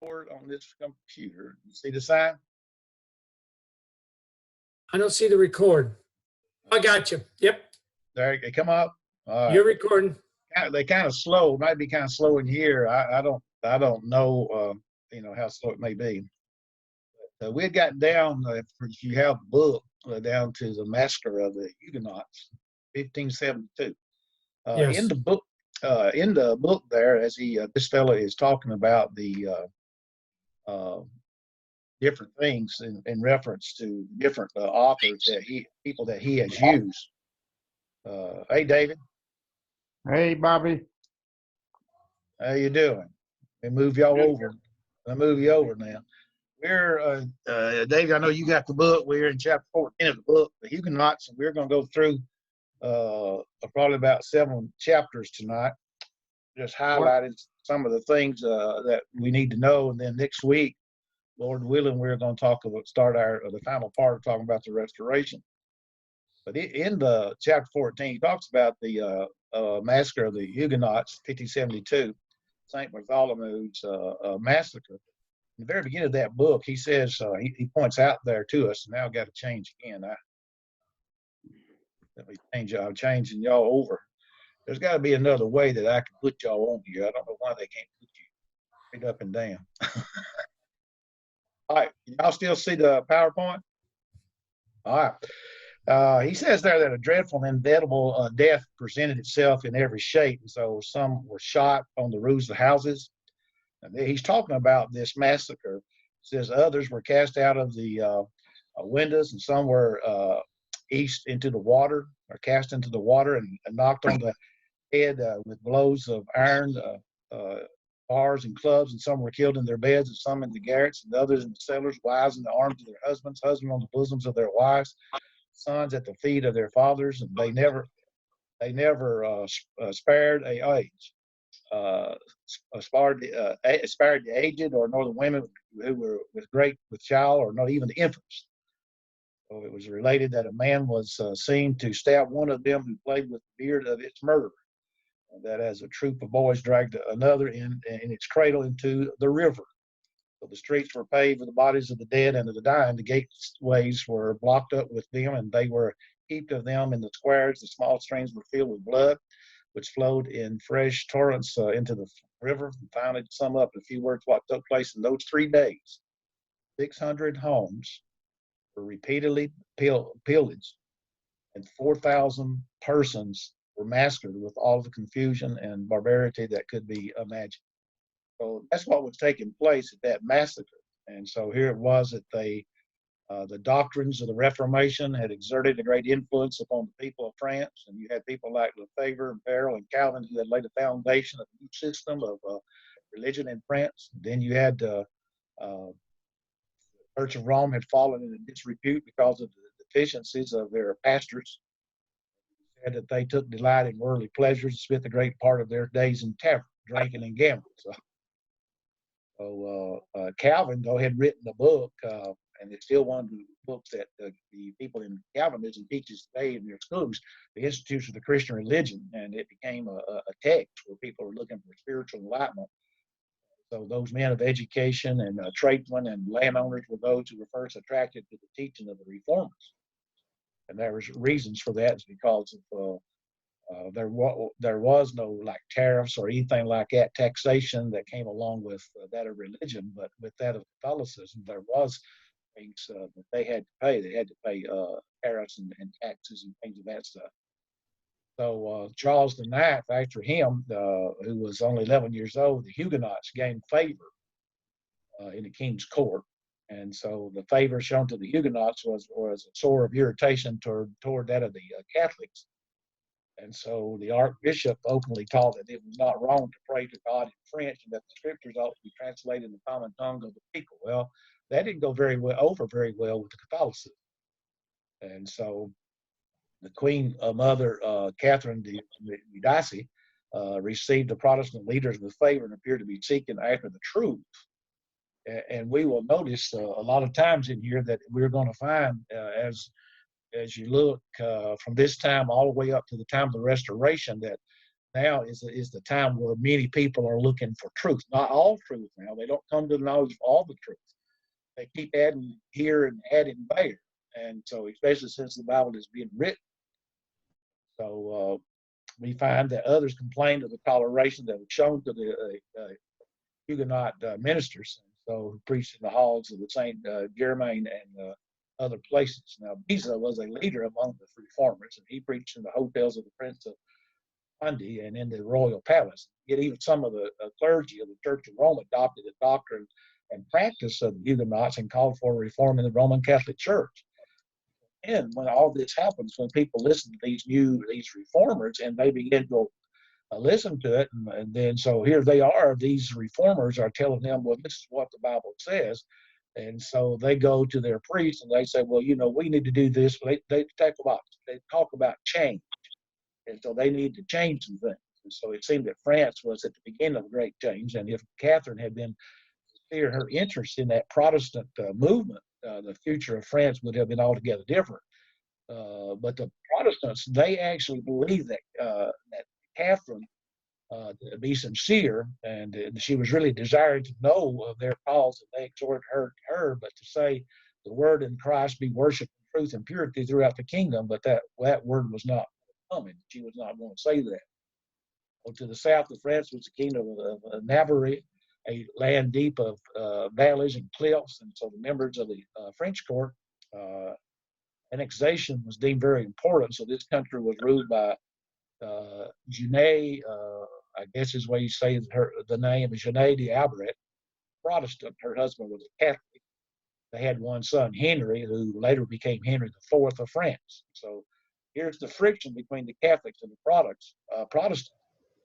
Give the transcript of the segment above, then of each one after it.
Record on this computer. You see the sign? I don't see the record. I got you. Yep, There, they come up. you're recording. They kind of slow. Might be kind of slow in here. I don't know. How slow it may be. We had gotten down. If you have the book, down to the massacre of the Huguenots, 1572. Yes. In the book there, as this fellow is talking about the uh, different things in reference to different authors people that he has used. Hey, David. Hey, Bobby. How you doing? I move y'all over. I move you over now. We're David. I know you got the book. We're in chapter 14 of the book, the Huguenots, and we're going to go through probably about 7 chapters tonight. Just highlighted some of the things that we need to know, and then next week, Lord willing, we're going to start the final part of talking about the restoration. But in the chapter 14, he talks about the massacre of the Huguenots, 1572, St. Bartholomew's massacre. In the very beginning of that book, he says, he points out there to us, and now I've got to change again. I'm changing y'all over. There's got to be another way that I can put y'all on here. I don't know why they can't put you straight up and down. All right, y'all still see the PowerPoint? All right. He says there that a dreadful and inevitable death presented itself in every shape. And so some were shot on the roofs of houses. And he's talking about this massacre. He says others were cast out of the windows, and some were east into the water, or cast into the water and knocked on the head with blows of iron, bars and clubs, and some were killed in their beds, and some in the garrets, and others in the cellars, wives in the arms of their husbands, husbands on the bosoms of their wives, sons at the feet of their fathers, and they never spared a age, spared the aged, or nor the women who were with child, or not even the infants. So it was related that a man was seen to stab one of them who played with the beard of its murderer. That as a troop of boys dragged another in its cradle into the river. So the streets were paved with the bodies of the dead and of the dying. The gateways were blocked up with them, and they were heaped of them in the squares. The small streams were filled with blood, which flowed in fresh torrents into the river. And finally, to sum up in a few words what took place in those 3 days, 600 homes were repeatedly pillaged, and 4,000 persons were massacred with all the confusion and barbarity that could be imagined. So that's what was taking place at that massacre. And so here it was that the doctrines of the Reformation had exerted a great influence upon the people of France. And you had people like Lefebvre and Farel and Calvin who had laid a foundation of a new system of religion in France. Then you had the Church of Rome had fallen into disrepute because of the deficiencies of their pastors. Said that they took delight in worldly pleasures and spent the great part of their days in taverns, drinking and gambling. So Calvin, though, had written a book, and it's still one of the books that the people in Calvinism teaches today in their schools, the Institutes of the Christian Religion, and it became a text where people are looking for spiritual enlightenment. So those men of education and tradesmen and landowners were those who were first attracted to the teaching of the reformers. And there was reasons for that, is because of there was no like tariffs or anything like that, taxation that came along with that of religion, but with that of Catholicism, there was things that they had to pay. They had to pay tariffs and taxes and things of that stuff. So Charles IX, after him, who was only 11 years old, the Huguenots gained favor in the king's court. And so the favor shown to the Huguenots was a sore of irritation toward that of the Catholics. And so the Archbishop openly taught that it was not wrong to pray to God in French, and that the scriptures ought to be translated in the common tongue of the people. Well, that didn't go over very well with the Catholicism. And so the Queen Mother Catherine de Medici received the Protestant leaders with favor and appeared to be seeking after the truth. And we will notice a lot of times in here that we're going to find as you look from this time all the way up to the time of the Restoration, that now is the time where many people are looking for truth. Not all truth now. They don't come to the knowledge of all the truth. They keep adding here and adding there. And so, especially since the Bible is being written. So we find that others complained of the toleration that was shown to the Huguenot ministers, so who preached in the halls of the Saint Germain and other places. Now, Beza was a leader among the reformers, and he preached in the hotels of the Prince of Conde and in the royal palace. Yet even some of the clergy of the Church of Rome adopted the doctrine and practice of the Huguenots and called for a reform in the Roman Catholic Church. And when all this happens, when people listen to these reformers and they begin to listen to it, and then so here they are, these reformers are telling them, well, this is what the Bible says. And so they go to their priest and they say, well, we need to do this. They talk about change. And so they need to change some things. And so it seemed that France was at the beginning of a great change. And if Catherine had been sincere, her interest in that Protestant movement, the future of France would have been altogether different. But the Protestants, they actually believe that Catherine to be sincere, and she was really desiring to know of their cause, and they exhorted her, but to say the word in Christ be worshipped in truth and purity throughout the kingdom, but that word was not coming. She was not going to say that. Well, to the south of France was the kingdom of Navarre, a land deep of valleys and cliffs, and so the members of the French court, annexation was deemed very important. So this country was ruled by Genet, I guess is the way you say the name, Genet d'Albret, Protestant. Her husband was a Catholic. They had one son, Henry, who later became Henry IV of France. So here's the friction between the Catholics and the Protestants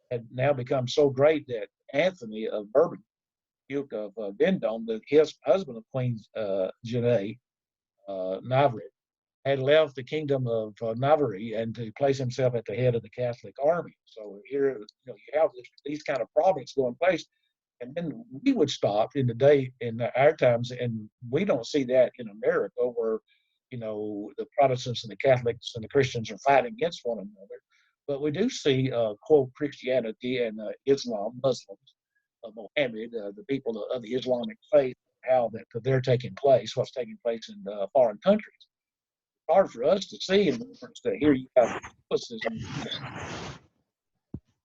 had now become so great that Anthony of Bourbon, Duke of Vendôme, his husband of Queen Genet, Navarre, had left the kingdom of Navarre and to place himself at the head of the Catholic army. So here, you have these kind of problems going place, and then we would stop in our times, and we don't see that in America, where the Protestants and the Catholics and the Christians are fighting against one another. But we do see quote Christianity and Islam, Muslims, Mohammed, the people of the Islamic faith, how that they're taking place, what's taking place in foreign countries. Hard for us to see in reference to here you have Catholicism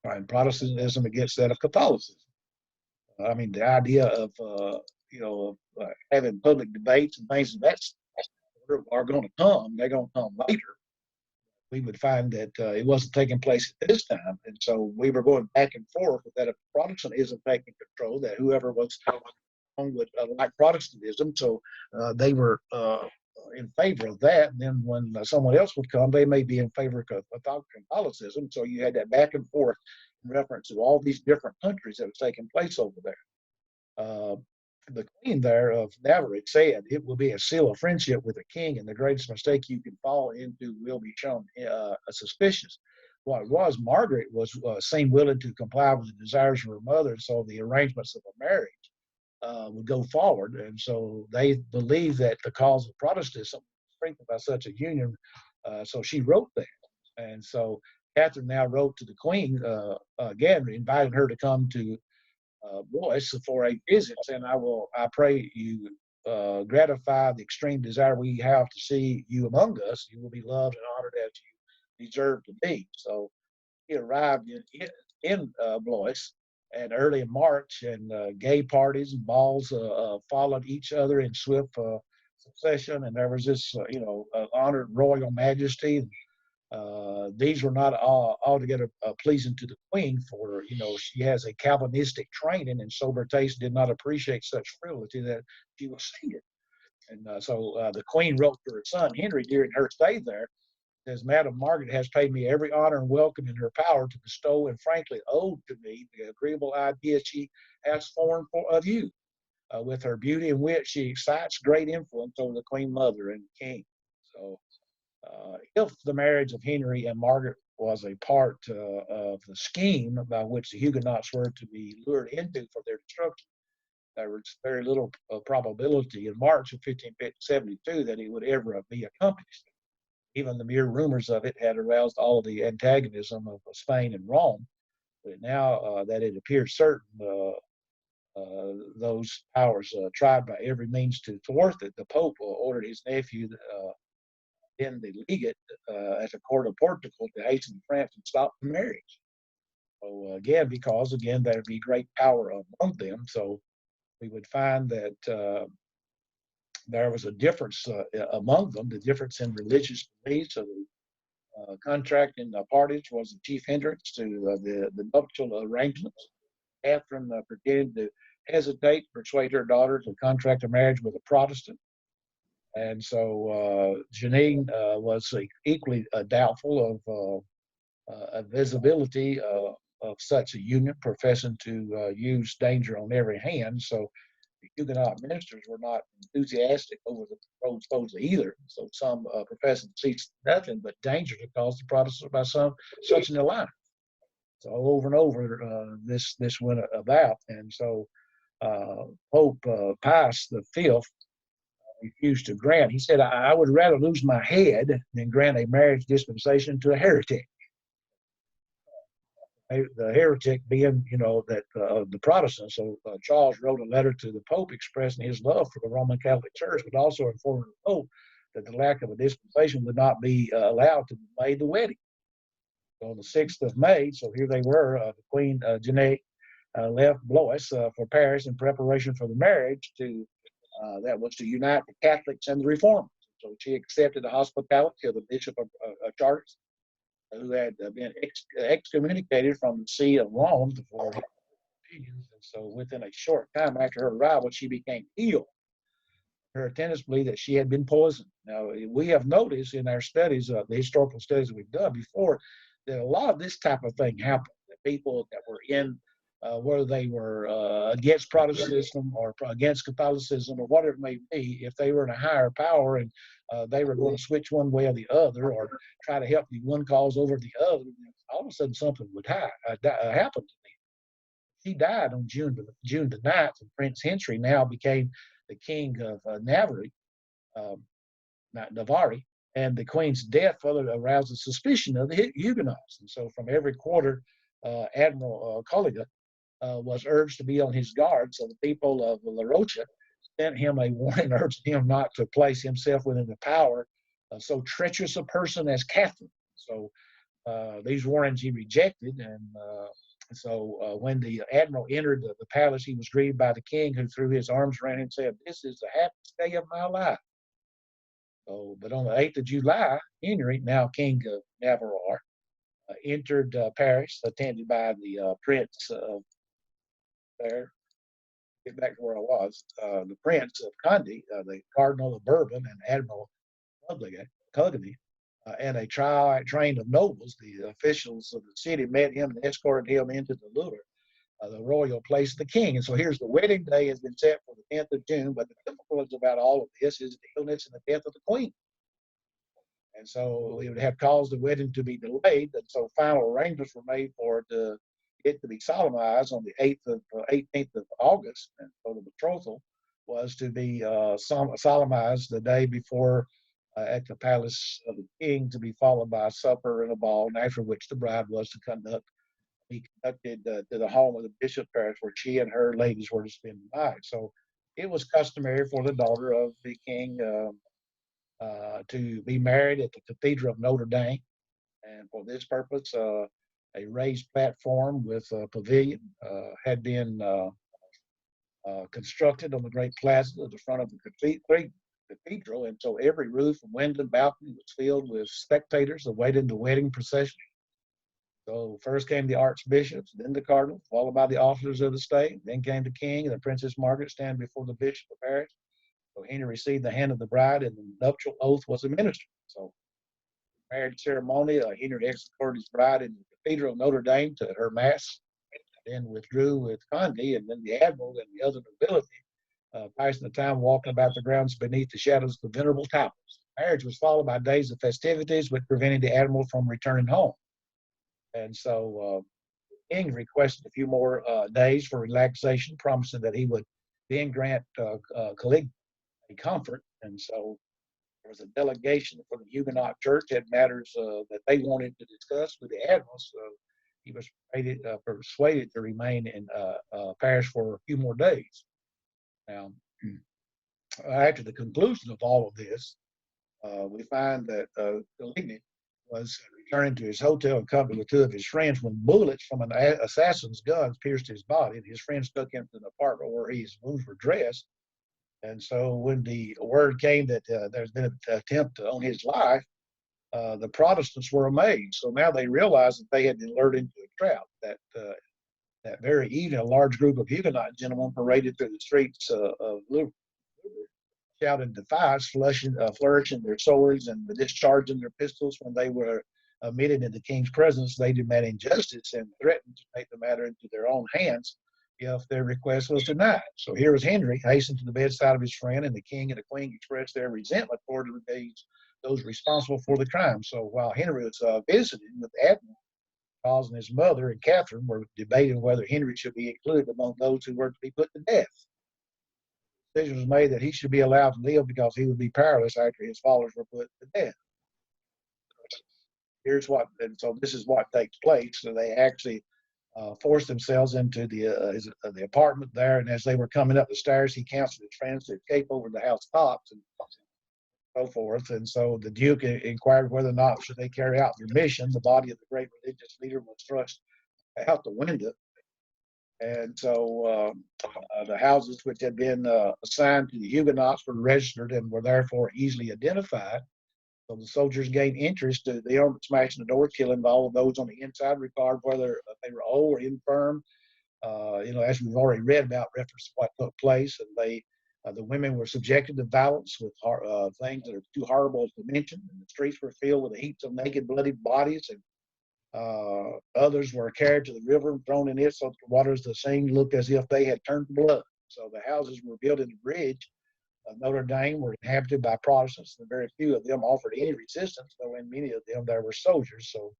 and Protestantism against that of Catholicism. I mean, the idea of having public debates and things of that are going to come. They're going to come later. We would find that it wasn't taking place at this time, and so we were going back and forth with that. If Protestantism taking control, that whoever was on would like Protestantism, so they were in favor of that. And then when someone else would come, they may be in favor of Catholicism. So you had that back and forth in reference to all these different countries that was taking place over there. The queen there of Navarre said, "It will be a seal of friendship with a king, and the greatest mistake you can fall into will be shown suspicious." What it was, Margaret was seemed willing to comply with the desires of her mother, so the arrangements of a marriage would go forward. And so they believed that the cause of Protestantism was strengthened by such a union. So she wrote that. And so Catherine now wrote to the queen again, inviting her to come to Blois for a visit. And I pray you gratify the extreme desire we have to see you among us. You will be loved and honored as you deserve to be. So he arrived in Blois and early in March, and gay parties and balls followed each other in swift succession, and there was this, honored royal majesty. These were not altogether pleasing to the queen, for she has a Calvinistic training, and sober taste did not appreciate such frivolity that she was seated. And so the queen wrote to her son Henry during her stay there, says, "Madam Margaret has paid me every honor and welcome in her power to bestow, and frankly owed to me the agreeable idea she has formed of you. With her beauty and wit, she excites great influence over the queen mother and king." So if the marriage of Henry and Margaret was a part of the scheme by which the Huguenots were to be lured into for their destruction, there was very little probability in March of 1572 that it would ever be accomplished. Even the mere rumors of it had aroused all of the antagonism of Spain and Rome. But now that it appears certain, those powers tried by every means to thwart it, the Pope ordered his nephew, then the legate at the court of Portugal, to hasten to France and stop the marriage. So again, because again there'd be great power among them, so we would find that there was a difference among them, the difference in religious beliefs. So the contracting parties was the chief hindrance to the nuptial arrangements. Catherine pretended to hesitate to persuade her daughter to contract a marriage with a Protestant. And so Janine was equally doubtful of visibility of such a union, professing to use danger on every hand. So the Huguenot ministers were not enthusiastic over the proposal either. So some professing to see nothing but danger to cause the Protestants by some such an alliance. So over and over, this went about, and so Pope Pius V refused to grant. He said, "I would rather lose my head than grant a marriage dispensation to a heretic." The heretic being, that the Protestants. So Charles wrote a letter to the Pope expressing his love for the Roman Catholic Church, but also informing the Pope that the lack of a dispensation would not be allowed to delay the wedding. So on the 6th of May, so here they were, the Queen Jeanette left Blois for Paris in preparation for the marriage that was to unite the Catholics and the Reformers. So she accepted the hospitality of the Bishop of Chartres, who had been excommunicated from the See of Rome for his opinions. And so within a short time after her arrival, she became ill. Her attendants believed that she had been poisoned. Now, we have noticed in our studies, the historical studies that we've done before, that a lot of this type of thing happened. That people that were in, whether they were against Protestantism or against Catholicism or whatever it may be, if they were in a higher power and they were going to switch one way or the other or try to help the one cause over the other, all of a sudden something would happen to me. She died on June the 9th, and Prince Henry now became the king of Navarre, and the queen's death further aroused the suspicion of the Huguenots. And so from every quarter, Admiral Colliga was urged to be on his guard. So the people of La Rocha sent him a warning urging him not to place himself within the power of so treacherous a person as Catherine. So these warnings he rejected, and so when the admiral entered the palace, he was greeted by the king, who threw his arms around him and said, "This is the happiest day of my life." So, but on the 8th of July, Henry, now king of Navarre, entered Paris, attended by the prince of there. Get back to where I was. The Prince of Conde, the Cardinal of Bourbon, and Admiral Coligny, and a train of nobles. The officials of the city met him and escorted him into the Louvre, the royal place of the king. And so here's the wedding day has been set for the 10th of June, but the difficulty about all of this is the illness and the death of the queen. And so it would have caused the wedding to be delayed. And so final arrangements were made for it to be solemnized on the 18th of August. And so the betrothal was to be solemnized the day before at the palace of the king, to be followed by a supper and a ball, and after which the bride was to be conducted to the home of the Bishop of Paris, where she and her ladies were to spend the night. So it was customary for the daughter of the king to be married at the Cathedral of Notre Dame. And for this purpose, a raised platform with a pavilion had been constructed on the great plaza at the front of the cathedral. And so every roof and window and balcony was filled with spectators awaiting the wedding procession. So first came the archbishops, then the cardinal, followed by the officers of the state. Then came the king and the Princess Margaret stand before the Bishop of Paris. So Henry received the hand of the bride, and the nuptial oath was administered. So marriage ceremony, Henry escorted his bride in the Cathedral of Notre Dame to her mass, then withdrew with Conde, and then the admiral and the other nobility, passing the time walking about the grounds beneath the shadows of the venerable towers. Marriage was followed by days of festivities, which prevented the admiral from returning home. And so King requested a few more days for relaxation, promising that he would then grant Caligula a comfort. And so there was a delegation from the Huguenot Church had matters that they wanted to discuss with the admiral. So he was persuaded to remain in Paris for a few more days. Now, after the conclusion of all of this, we find that Coligny was returning to his hotel in company with two of his friends when bullets from an assassin's gun pierced his body. And his friends took him to an apartment where his wounds were dressed. And so when the word came that there's been an attempt on his life, the Protestants were amazed. So now they realized that they had been lured into a trap. That very evening, a large group of Huguenot gentlemen paraded through the streets of Louvre, shouting defiance, flourishing their swords and discharging their pistols. When they were admitted in the king's presence, they demanded justice and threatened to take the matter into their own hands if their request was denied. So here was Henry hastened to the bedside of his friend, and the king and the queen expressed their resentment toward those responsible for the crime. So while Henry was visiting with the admiral, Charles and his mother and Catherine were debating whether Henry should be included among those who were to be put to death. The decision was made that he should be allowed to live because he would be powerless after his followers were put to death. And so this is what takes place. So they actually forced themselves into the apartment there, and as they were coming up the stairs, he counseled his friends to escape over the housetops and so forth. And so the Duke inquired whether or not should they carry out their mission. The body of the great religious leader was thrust out the window. And so the houses which had been assigned to the Huguenots were registered and were therefore easily identified. So the soldiers gained interest to them, smashing the door, killing all of those on the inside, regardless whether they were old or infirm. As we've already read about, reference to what took place, and the women were subjected to violence with things that are too horrible to mention. And the streets were filled with heaps of naked, bloodied bodies, and others were carried to the river and thrown in it, so the waters of the Seine looked as if they had turned blood. So the houses were built in the bridge of Notre Dame were inhabited by Protestants, and very few of them offered any resistance, though in many of them there were soldiers. So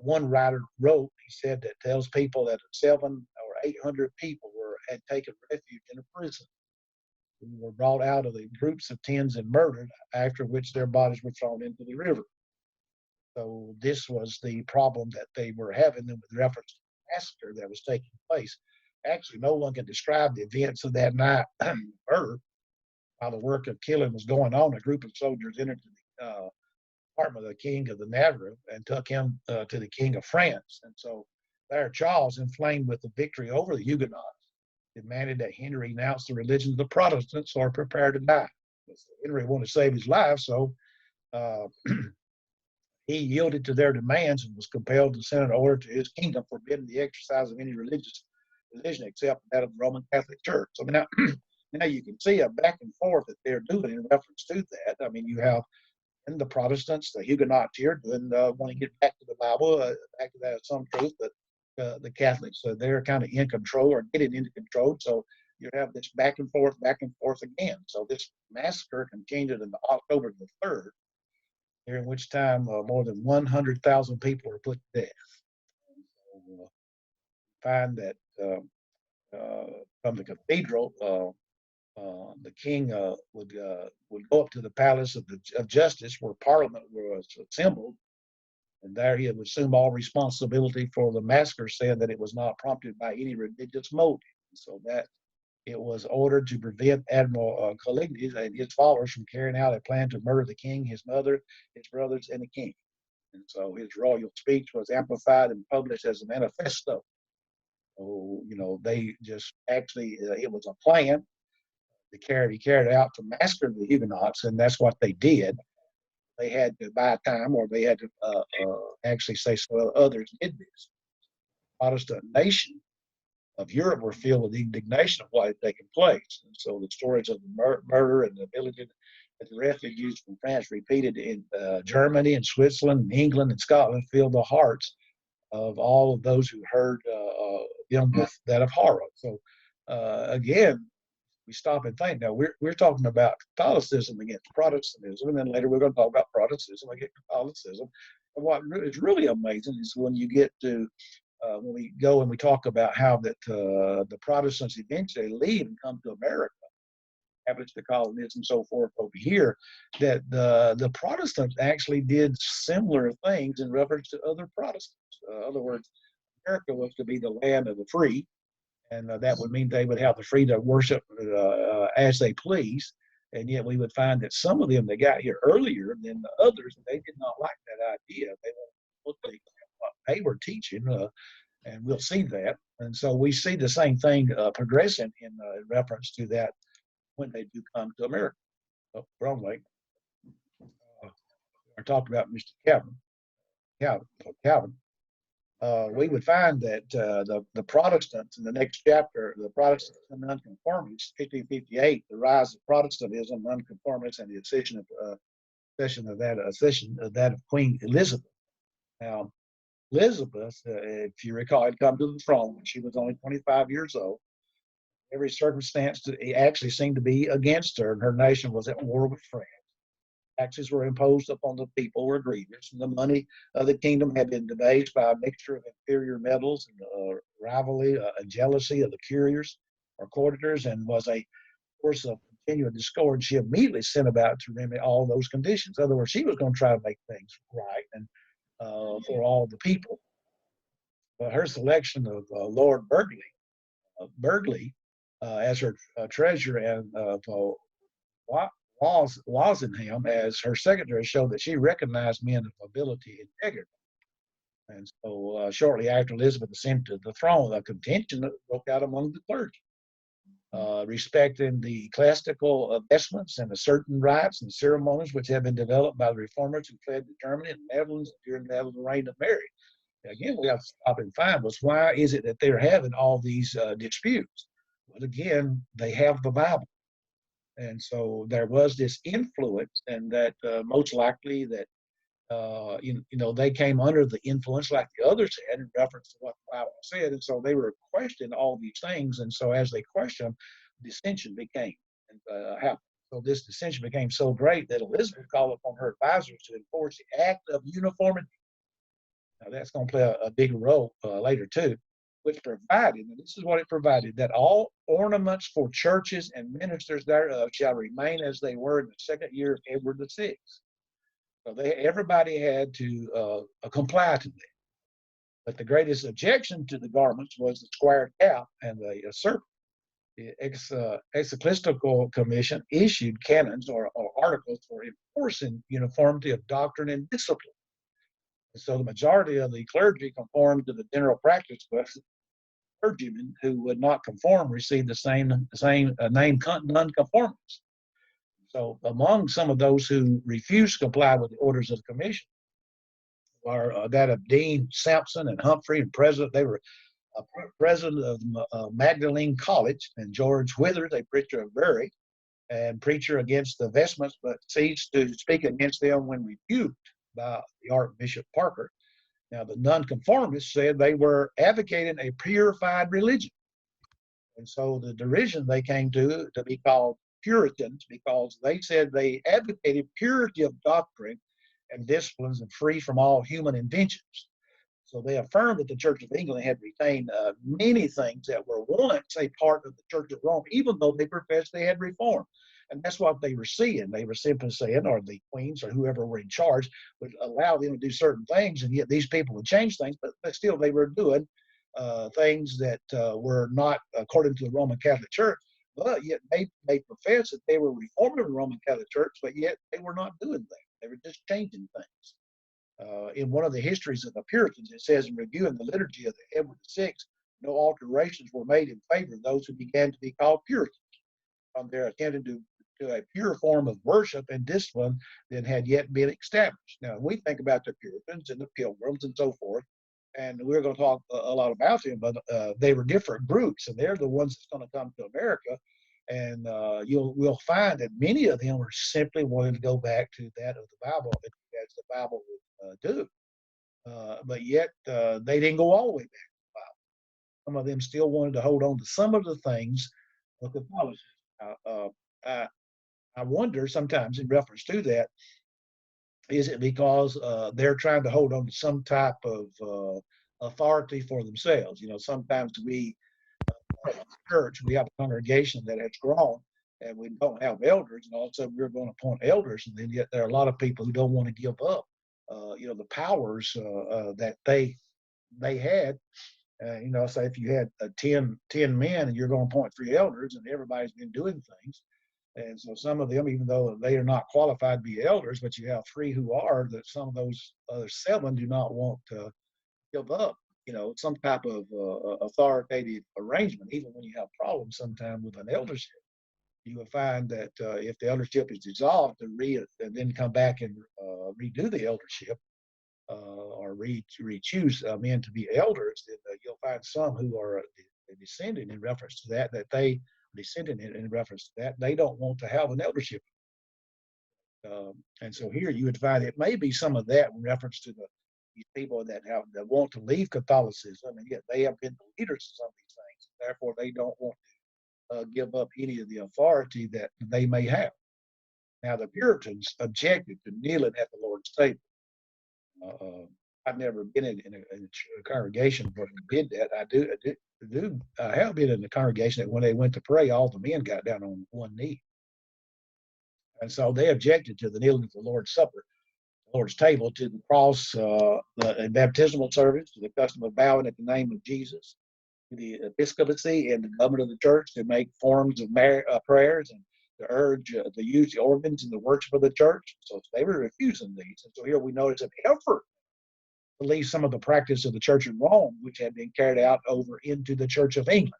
one writer wrote, he said, that tells people that 700 or 800 people had taken refuge in a prison. Who were brought out of the groups of tens and murdered, after which their bodies were thrown into the river. So this was the problem that they were having with reference to the massacre that was taking place. Actually, no one can describe the events of that night murder. While the work of killing was going on, a group of soldiers entered the apartment of the king of the Navarre and took him to the king of France. And so there, Charles, inflamed with the victory over the Huguenots, demanded that Henry renounce the religion of the Protestants or prepare to die. Henry wanted to save his life, so he yielded to their demands and was compelled to send an order to his kingdom forbidding the exercise of any religion except that of the Roman Catholic Church. So now you can see a back and forth that they're doing in reference to that. I mean, you have in the Protestants, the Huguenots here, want to get back to the Bible, back to that some truth, but the Catholics, they're kind of in control or getting into control. So you have this back and forth again. So this massacre continued on October the 3rd, during which time more than 100,000 people were put to death. And so, find that from the cathedral, the king would go up to the palace of justice where Parliament was assembled, and there he would assume all responsibility for the massacre, saying that it was not prompted by any religious motive. So that it was ordered to prevent Admiral Coligny and his followers from carrying out a plan to murder the king, his mother, his brothers, and the king. And so his royal speech was amplified and published as a manifesto. So, they just actually, it was a plan he carried out to massacre the Huguenots, and that's what they did. They had to buy time, or they had to actually say, so others did this. Protestant nation of Europe were filled with indignation of what had taken place. And so the stories of the murder and the ability that the refugees from France repeated in Germany and Switzerland and England and Scotland filled the hearts of all of those who heard them with that of horror. So again, we stop and think. Now we're talking about Catholicism against Protestantism, and then later we're going to talk about Protestantism against Catholicism. And what is really amazing is when you get to when we go and we talk about how that the Protestants eventually leave and come to America, Catholics, the colonists, and so forth over here, that the Protestants actually did similar things in reference to other Protestants. In other words, America was to be the land of the free, and that would mean they would have the freedom to worship as they please. And yet we would find that some of them, they got here earlier than the others, and they did not like that idea. They wanted to look at what they were teaching, and we'll see that. And so we see the same thing progressing in reference to that when they do come to America. Oh, wrong way. I talked about Mr. Calvin. We would find that the Protestants in the next chapter, the Protestants and Nonconformists, 1558, the rise of Protestantism, Nonconformists, and the accession of that of Queen Elizabeth. Now, Elizabeth, if you recall, had come to the throne when she was only 25 years old. Every circumstance actually seemed to be against her, and her nation was at war with France. Taxes were imposed upon the people were grievous, and the money of the kingdom had been debased by a mixture of inferior metals and rivalry and jealousy of the couriers or courtiers, and was a source of continual discord. She immediately sent about to remedy all those conditions. In other words, she was going to try to make things right and for all the people. But her selection of Lord Burghley as her treasurer and Walsingham as her secretary showed that she recognized men of ability and integrity. And so shortly after Elizabeth ascended to the throne, a contention broke out among the clergy, respecting the ecclesiastical vestments and the certain rites and ceremonies which had been developed by the reformers who fled to Germany and the Netherlands during the reign of Mary. Again, we have to stop and find was why is it that they're having all these disputes? Well, again, they have the Bible. And so there was this influence, and that most likely that they came under the influence like the others had in reference to what the Bible said, and so they were questioning all these things. And so as they questioned, dissension became happened. So this dissension became so great that Elizabeth called upon her advisors to enforce the Act of Uniformity. Now that's going to play a big role later too, which provided, and this is what it provided, that all ornaments for churches and ministers thereof shall remain as they were in the second year of Edward VI. So everybody had to comply to that. But the greatest objection to the garments was the square cap and the serpent. The Ecclesiastical Commission issued canons or articles for enforcing uniformity of doctrine and discipline. And so the majority of the clergy conformed to the general practice, but clergymen who would not conform received the same name nonconformists. So among some of those who refused to comply with the orders of the commission are that of Dean Sampson and Humphrey, and president. They were president of Magdalene College, and George Withers, a preacher of Bury, and preacher against the vestments, but ceased to speak against them when rebuked by the Archbishop Parker. Now, the nonconformists said they were advocating a purified religion. And so the derision they came to be called Puritans, because they said they advocated purity of doctrine and disciplines and free from all human inventions. So they affirmed that the Church of England had retained many things that were once a part of the Church of Rome, even though they professed they had reformed. And that's what they were seeing. They were simply saying, or the queens or whoever were in charge would allow them to do certain things, and yet these people would change things, but still they were doing things that were not according to the Roman Catholic Church. But yet they professed that they were reforming the Roman Catholic Church, but yet they were not doing that. They were just changing things. In one of the histories of the Puritans, it says in reviewing the liturgy of the Edward VI, no alterations were made in favor of those who began to be called Puritans from their attempting to a pure form of worship and discipline that had yet been established. Now, we think about the Puritans and the Pilgrims and so forth, and we're going to talk a lot about them, but they were different groups, and they're the ones that's going to come to America. And we'll find that many of them are simply wanting to go back to that of the Bible, as the Bible would do. But yet they didn't go all the way back to the Bible. Some of them still wanted to hold on to some of the things of Catholicism. I wonder sometimes in reference to that, is it because they're trying to hold on to some type of authority for themselves? You know, sometimes we, church, we have a congregation that has grown, and we don't have elders, and all of a sudden we're going to appoint elders, and then yet there are a lot of people who don't want to give up, the powers that they had. Say if you had 10 men and you're going to appoint 3 elders, and everybody's been doing things. And so some of them, even though they are not qualified to be elders, but you have 3 who are, that some of those other 7 do not want to give up, some type of authoritative arrangement. Even when you have problems sometimes with an eldership, you will find that if the eldership is dissolved, and then come back and redo the eldership, or re-choose men to be elders, then you'll find some who are descending in reference to that in reference to that, they don't want to have an eldership. And so here you would find it may be some of that in reference to these people that want to leave Catholicism, and yet they have been the leaders of some of these things. Therefore, they don't want to give up any of the authority that they may have. Now, the Puritans objected to kneeling at the Lord's table. I've never been in a congregation where they did that. I have been in a congregation that when they went to pray, all the men got down on one knee. And so they objected to the kneeling at the Lord's Supper, the Lord's table, to the cross, the baptismal service, to the custom of bowing at the name of Jesus, to the episcopacy and the government of the church to make forms of prayers, and to urge to use the organs in the worship of the church. So they were refusing these. And so here we notice an effort to leave some of the practice of the church in Rome, which had been carried out over into the Church of England.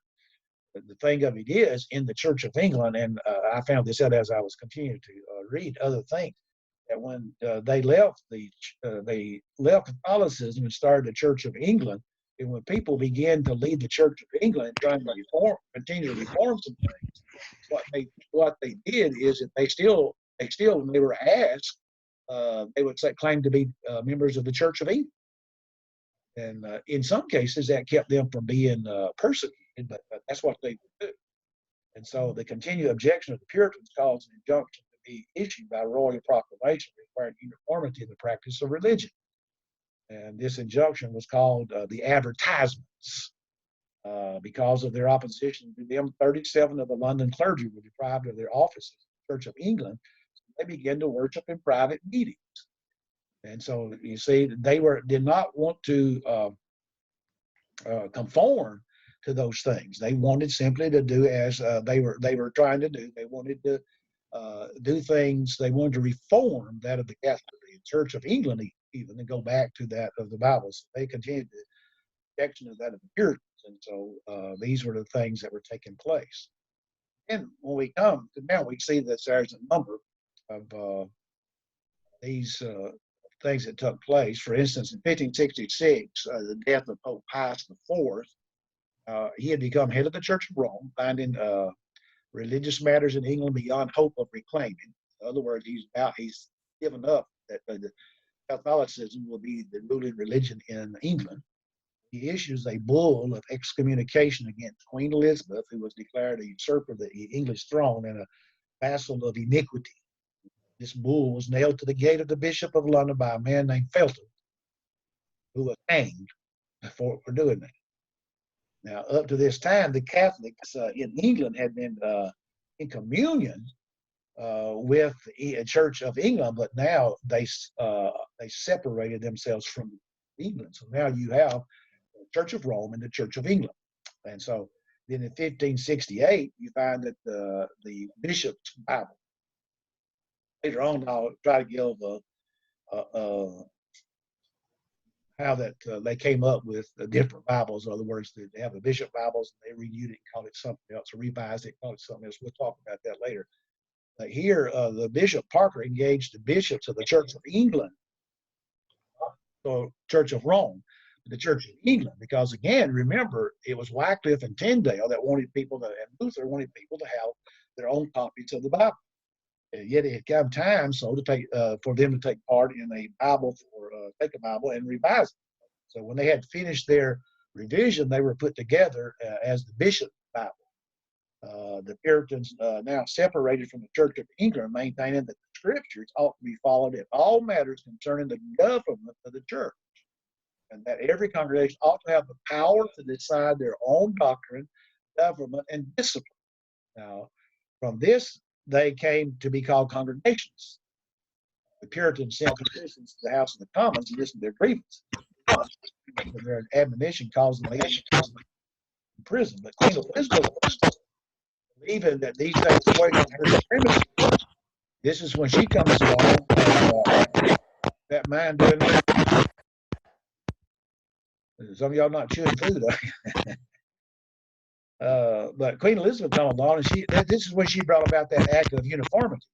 The thing of it is, in the Church of England, and I found this out as I was continuing to read other things, that when they left Catholicism and started the Church of England, and when people began to lead the Church of England and trying to continue to reform some things, what they did is that they still when they were asked, they would claim to be members of the Church of England. And in some cases, that kept them from being persecuted, but that's what they would do. And so the continued objection of the Puritans caused an injunction to be issued by royal proclamation requiring uniformity in the practice of religion. And this injunction was called the Advertisements. Because of their opposition to them, 37 of the London clergy were deprived of their offices in the Church of England. So they began to worship in private meetings. And so you see, they did not want to conform to those things. They wanted simply to do as they were trying to do. They wanted to do things. They wanted to reform that of the Catholic Church of England, even, and go back to that of the Bible. So they continued the objection of that of the Puritans. And so these were the things that were taking place. And when we come to now, we see that there's a number of these things that took place. For instance, in 1566, the death of Pope Pius IV, he had become head of the Church of Rome, finding religious matters in England beyond hope of reclaiming. In other words, he's given up that the Catholicism will be the ruling religion in England. He issues a bull of excommunication against Queen Elizabeth, who was declared a usurper of the English throne and a vassal of iniquity. This bull was nailed to the gate of the Bishop of London by a man named Felton, who was hanged for doing that. Now, up to this time, the Catholics in England had been in communion with the Church of England, but now they separated themselves from England. So now you have the Church of Rome and the Church of England. And so then in 1568, you find that the Bishop's Bible. Later on, I'll try to give how that they came up with the different Bibles. In other words, they have the Bishop Bibles, and they renewed it and called it something else, or revised it, called it something else. We'll talk about that later. But here, the Bishop Parker engaged the bishops of the Church of England, the Church of Rome, the Church of England, because again, remember, it was Wycliffe and Tyndale that wanted people and Luther wanted people to have their own copies of the Bible. And yet it had come time for them to take part in a Bible, take a Bible and revise it. So when they had finished their revision, they were put together as the Bishop Bible. The Puritans now separated from the Church of England, maintaining that the Scriptures ought to be followed in all matters concerning the government of the church, and that every congregation ought to have the power to decide their own doctrine, government, and discipline. Now, From this, they came to be called congregations. The Puritans sent the citizens to the House of the Commons and listened to their grievances. Their admonition caused them in prison. But Queen Elizabeth, believing that these things were in her supremacy, this is when she comes along. That man doing this. Some of y'all not chewing food. But Queen Elizabeth come along, and this is when she brought about that act of uniformity.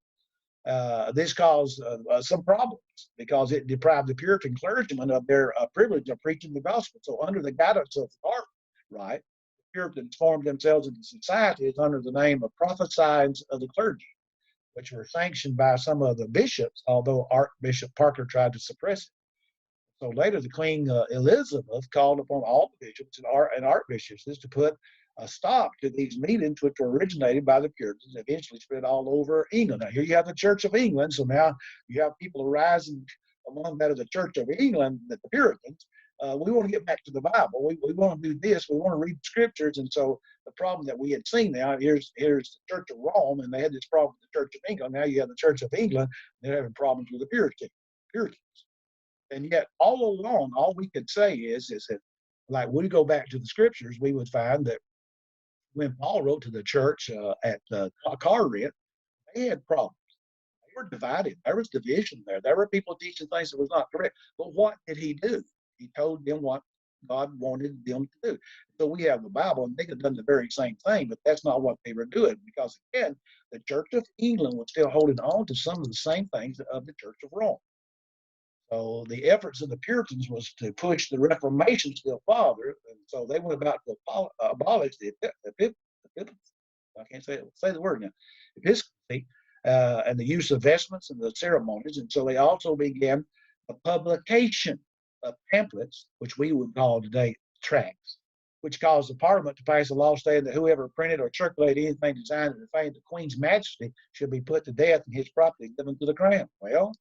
This caused some problems because it deprived the Puritan clergymen of their privilege of preaching the gospel. So under the guidance of Art, right, the Puritans formed themselves into societies under the name of Prophesies of the Clergy, which were sanctioned by some of the bishops, although Archbishop Parker tried to suppress it. So later, the Queen Elizabeth called upon all the bishops and archbishops to put a stop to these meetings, which were originated by the Puritans, and eventually spread all over England. Now, here you have the Church of England, so now you have people arising among that of the Church of England, that the Puritans. We want to get back to the Bible. We want to do this. We want to read the scriptures. And so the problem that we had seen now, here's the Church of Rome, and they had this problem with the Church of England. Now you have the Church of England, they're having problems with the Puritans. And yet, all along, all we could say is that, like, we go back to the scriptures, we would find that when Paul wrote to the church at Corinth, they had problems. They were divided. There was division there. There were people teaching things that was not correct. But what did he do? He told them what God wanted them to do. So we have the Bible, and they could have done the very same thing, but that's not what they were doing, because, again, the Church of England was still holding on to some of the same things of the Church of Rome. So the efforts of the Puritans was to push the Reformation still farther, and so they went about to abolish the I can't say the word now, episcopacy, and the use of vestments and the ceremonies. And so they also began a publication of pamphlets, which we would call today tracts, which caused the Parliament to pass a law stating that whoever printed or circulated anything designed to defame the Queen's Majesty should be put to death and his property given to the Crown. Well,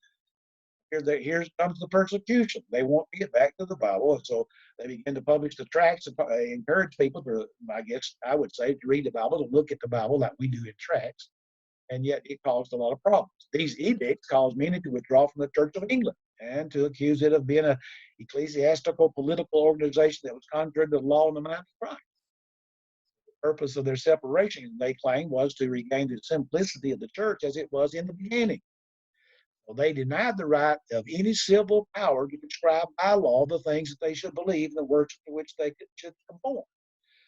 here comes the persecution. They want to get back to the Bible, and so they begin to publish the tracts and encourage people to, I guess I would say, to read the Bible, to look at the Bible like we do in tracts, and yet it caused a lot of problems. These edicts caused many to withdraw from the Church of England and to accuse it of being an ecclesiastical political organization that was contrary to the law and the mind of Christ. The purpose of their separation, they claimed, was to regain the simplicity of the church as it was in the beginning. Well, they denied the right of any civil power to prescribe by law the things that they should believe and the works to which they should conform.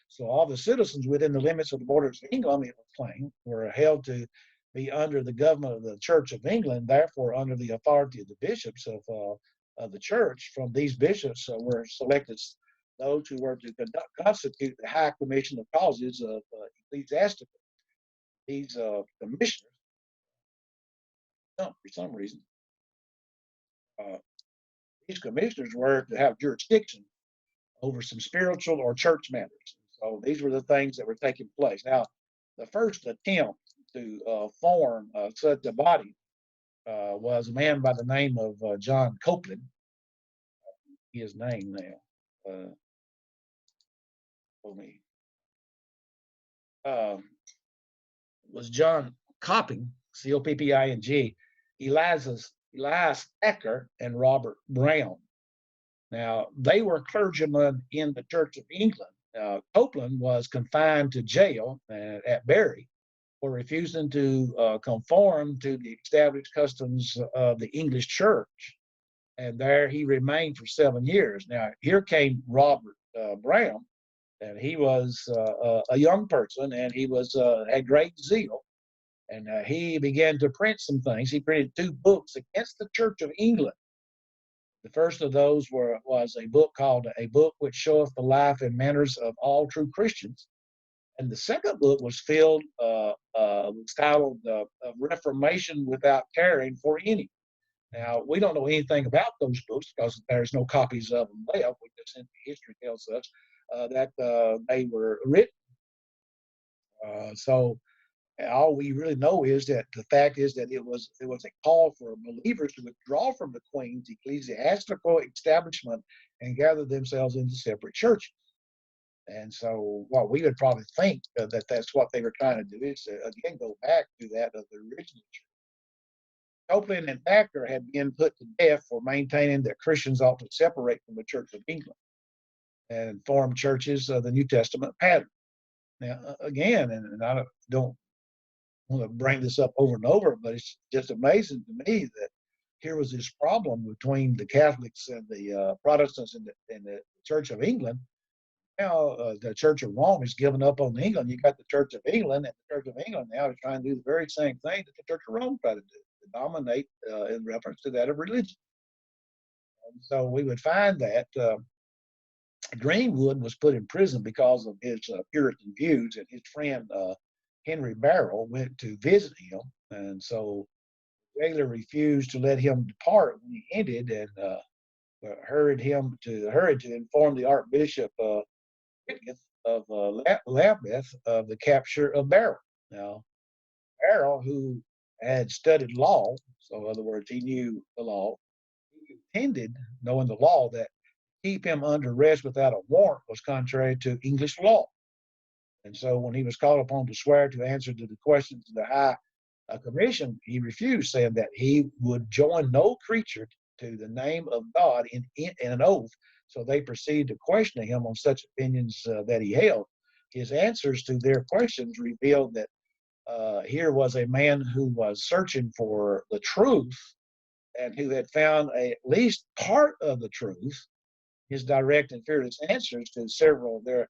So all the citizens within the limits of the borders of England, it was claimed, were held to be under the government of the Church of England, therefore under the authority of the bishops of the church. From these bishops were selected those who were to constitute the High Commission of Causes of ecclesiastical. These commissioners, for some reason, these commissioners were to have jurisdiction over some spiritual or church matters. So these were the things that were taking place. Now, the first attempt to form such a body was a man by the name of John Copeland. His name now. Was John Copping, Copping, Elias Ecker, and Robert Brown. Now, they were clergymen in the Church of England. Copeland was confined to jail at Bury for refusing to conform to the established customs of the English church. And there he remained for 7 years. Now, here came Robert Brown, and he was a young person, and he had great zeal. And he began to print some things. He printed 2 books against the Church of England. The first of those was a book called A Book Which Showeth the Life and Manners of All True Christians. And the second book was titled Reformation Without Caring for Any. Now, we don't know anything about those books because there's no copies of them left. We just, history tells us that they were written. So all we really know is that the fact is that it was a call for believers to withdraw from the Queen's ecclesiastical establishment and gather themselves into separate churches. And so what we would probably think that that's what they were trying to do is, again, go back to that of the original church. Copeland and Thacker had been put to death for maintaining that Christians ought to separate from the Church of England and form churches of the New Testament pattern. Now, again, and I don't want to bring this up over and over, but it's just amazing to me that here was this problem between the Catholics and the Protestants in the Church of England. Now the Church of Rome is giving up on England. You got the Church of England, and the Church of England now is trying to do the very same thing that the Church of Rome tried to do, to dominate in reference to that of religion. And so we would find that Greenwood was put in prison because of his Puritan views, and his friend Henry Barrow went to visit him, and so the jailer refused to let him depart when he ended, and hurried to inform the Archbishop Whitgift of Lambeth of the capture of Barrow. Now, Barrow, who had studied law, so in other words, he knew the law, he contended, knowing the law, that keep him under arrest without a warrant was contrary to English law. And so when he was called upon to swear to answer to the questions of the High Commission, he refused, saying that he would join no creature to the name of God in an oath. So they proceeded to question him on such opinions that he held. His answers to their questions revealed that here was a man who was searching for the truth and who had found at least part of the truth. His direct and fearless answers to several of their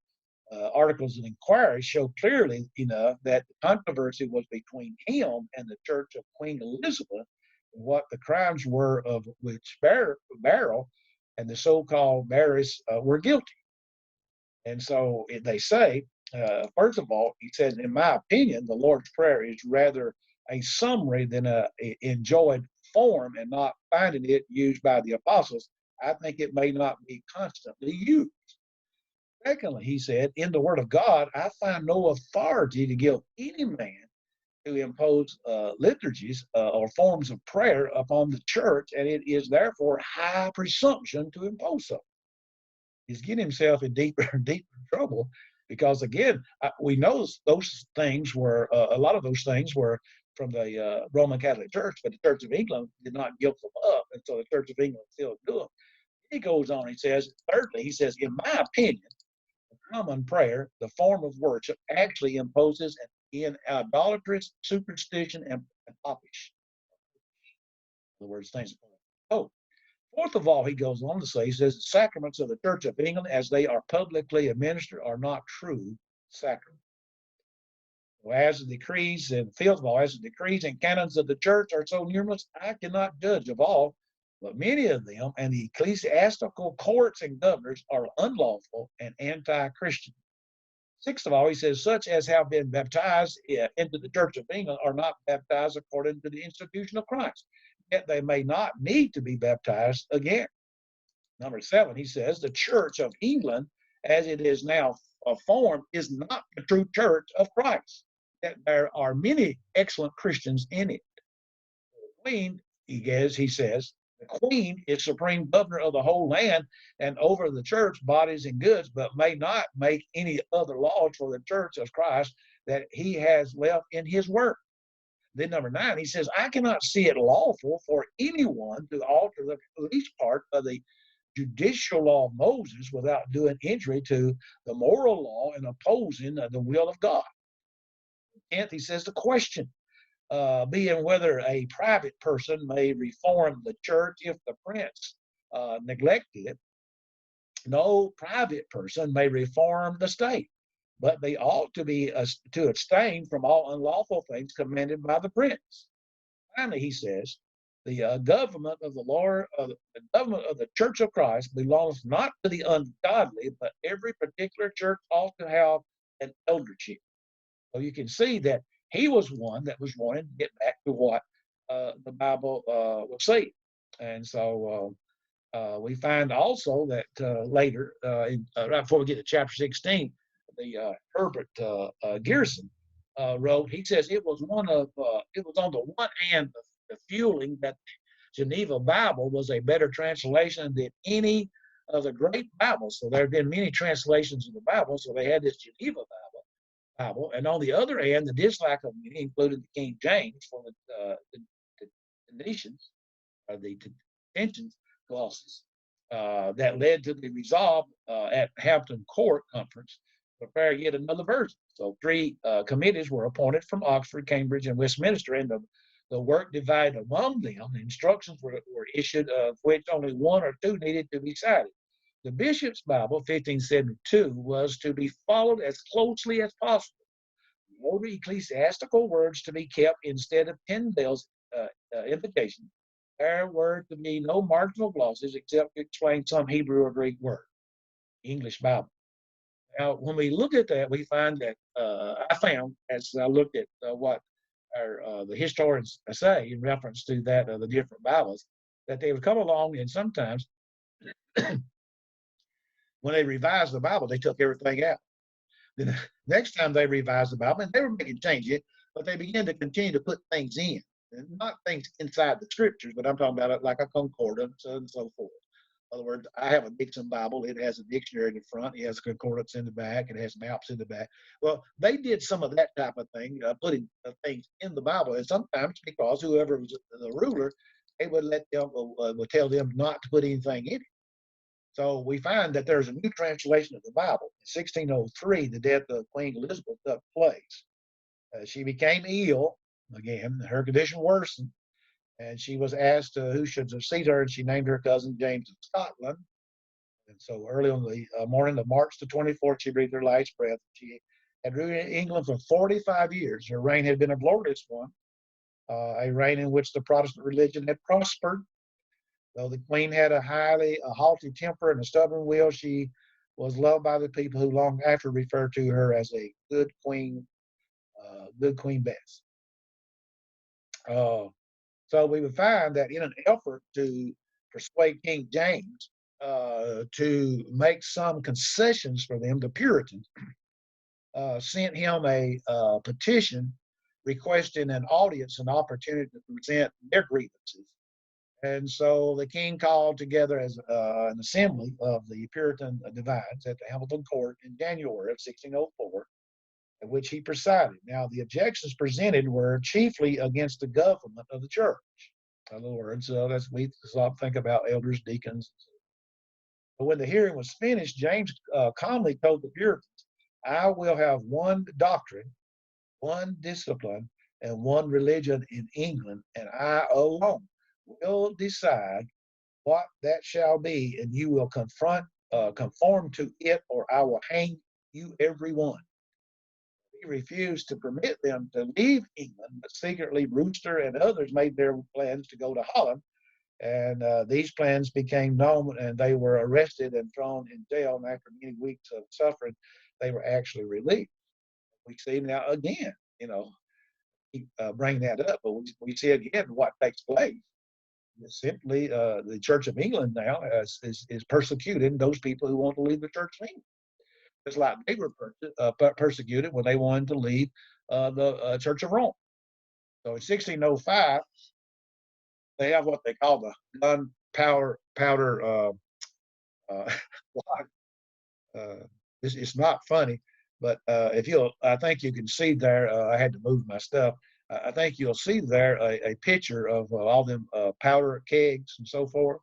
articles of inquiry show clearly enough that the controversy was between him and the Church of Queen Elizabeth, and what the crimes were of which Barrow and the so-called Barrists were guilty. And so they say, first of all, he said, in my opinion, the Lord's Prayer is rather a summary than a enjoyed form, and not finding it used by the apostles, I think it may not be constantly used. Secondly, he said, in the Word of God, I find no authority to give any man to impose liturgies or forms of prayer upon the church, and it is therefore high presumption to impose so. He's getting himself in deeper trouble because, again, we know those things were, a lot of those things were from the Roman Catholic Church, but the Church of England did not give them up, and so the Church of England still do them. He goes on, he says, thirdly, he says, in my opinion, the common prayer, the form of worship, actually imposes in idolatrous superstition and popish. In other words, things. Oh, fourth of all, he goes on to say, he says, the sacraments of the Church of England, as they are publicly administered, are not true sacraments. As the decrees, and fifth of all, as the decrees and canons of the church are so numerous, I cannot judge of all, but many of them and the ecclesiastical courts and governors are unlawful and anti-Christian. Sixth of all, he says, such as have been baptized into the Church of England are not baptized according to the institution of Christ, yet they may not need to be baptized again. Number seven, he says, the Church of England, as it is now formed, is not the true church of Christ. Yet there are many excellent Christians in it. The Queen, he says, the Queen is supreme governor of the whole land and over the church, bodies and goods, but may not make any other laws for the church of Christ that he has left in his word. Then number nine, he says, I cannot see it lawful for anyone to alter the least part of the judicial law of Moses without doing injury to the moral law and opposing the will of God. 10th, he says, the question being whether a private person may reform the church if the prince neglected it. No private person may reform the state, but they ought to be to abstain from all unlawful things commanded by the prince. Finally, he says, the government of the Lord, the government of the Church of Christ belongs not to the ungodly, but every particular church ought to have an eldership. So you can see that he was one that was wanting to get back to what the Bible was saying. And so we find also that later, right before we get to chapter 16, the Herbert Garrison wrote, he says it was on the one hand the feeling that Geneva Bible was a better translation than any of the Great Bible. So there have been many translations of the Bible. So they had this Geneva Bible. And on the other hand, the dislike of many included the King James for the nations, or the detentions clauses that led to the resolve at Hampton Court Conference to prepare yet another version. So three committees were appointed from Oxford, Cambridge, and Westminster, and the work divided among them. The instructions were issued, of which only one or two needed to be cited. The Bishop's Bible, 1572, was to be followed as closely as possible. The older ecclesiastical words to be kept instead of Tyndale's invocation. There were to be no marginal glosses except to explain some Hebrew or Greek word. English Bible. Now, when we look at that, we find that I found, as I looked at what the historians say in reference to that the different Bibles, that they would come along and sometimes when they revised the Bible, they took everything out. Then the next time they revised the Bible, and they were making changes, but they began to continue to put things in, and not things inside the scriptures, but I'm talking about it like a concordance and so forth. In other words, I have a Dixon Bible. It has a dictionary in the front. It has concordance in the back. It has maps in the back. Well, they did some of that type of thing, putting things in the Bible, and sometimes because whoever was the ruler, they would let them would tell them not to put anything in it. So we find that there's a new translation of the Bible. In 1603, the death of Queen Elizabeth took place. She became ill again. Her condition worsened, and she was asked who should succeed her, and she named her cousin James of Scotland. And so early on the morning of March the 24th, she breathed her last breath. She had ruled England for 45 years. Her reign had been a glorious one, a reign in which the Protestant religion had prospered. Though the queen had a haughty temper and a stubborn will, she was loved by the people who long after referred to her as a good Queen Bess. So we would find that in an effort to persuade King James to make some concessions for them, the Puritans sent him a petition requesting an audience, an opportunity to present their grievances. And so the king called together as an assembly of the Puritan divines at the Hamilton Court in January of 1604, at which he presided. Now, the objections presented were chiefly against the government of the church. In other words, we think about elders, deacons. But when the hearing was finished, James calmly told the Puritans, "I will have one doctrine, one discipline, and one religion in England, and I alone will decide what that shall be, and you will conform to it, or I will hang you every one." He refused to permit them to leave England, but secretly Brewster and others made their plans to go to Holland, and these plans became known, and they were arrested and thrown in jail, and after many weeks of suffering, they were actually released. We see now again, keep bringing that up, but we see again what takes place. Simply, the Church of England now is persecuting those people who want to leave the Church of England. Just like they were persecuted when they wanted to leave the Church of Rome. So in 1605, they have what they call the gunpowder it's not funny, but I think you can see there. I had to move my stuff. I think you'll see there a picture of all them powder kegs and so forth